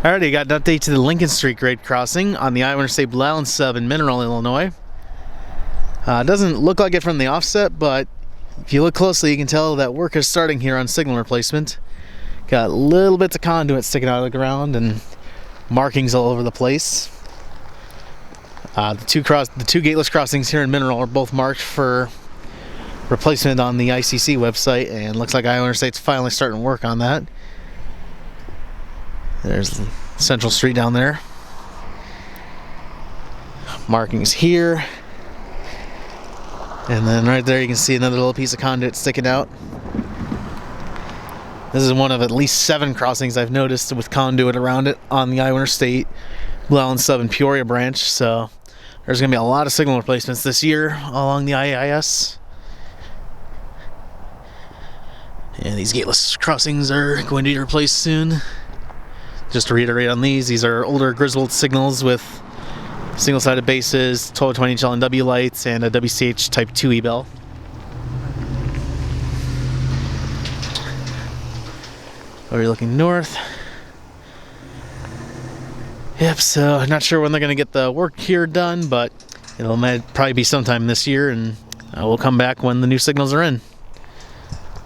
Alrighty, got an update to the Lincoln Street grade crossing on the IAIS Blue Island Sub in Mineral, Illinois. Doesn't look like it from the offset, but if you look closely, you can tell that work is starting here on signal replacement. Got little bits of conduit sticking out of the ground and markings all over the place. The two gateless crossings here in Mineral are both marked for replacement on the ICC website, and looks like Iowa Interstate's finally starting to work on that. There's Central Street down there. Markings here. And then right there you can see another little piece of conduit sticking out. This is one of at least 7 crossings I've noticed with conduit around it on the Iowa Interstate Blue Island Sub and Peoria branch. So there's going to be a lot of signal replacements this year along the IAIS. And these gateless crossings are going to be replaced soon. Just to reiterate on these are older Griswold signals with single-sided bases, 12 20-inch LNW lights, and a WCH Type 2 e-bell. Over looking north. Yep, so I'm not sure when they're going to get the work here done, but it'll probably be sometime this year, and we'll come back when the new signals are in.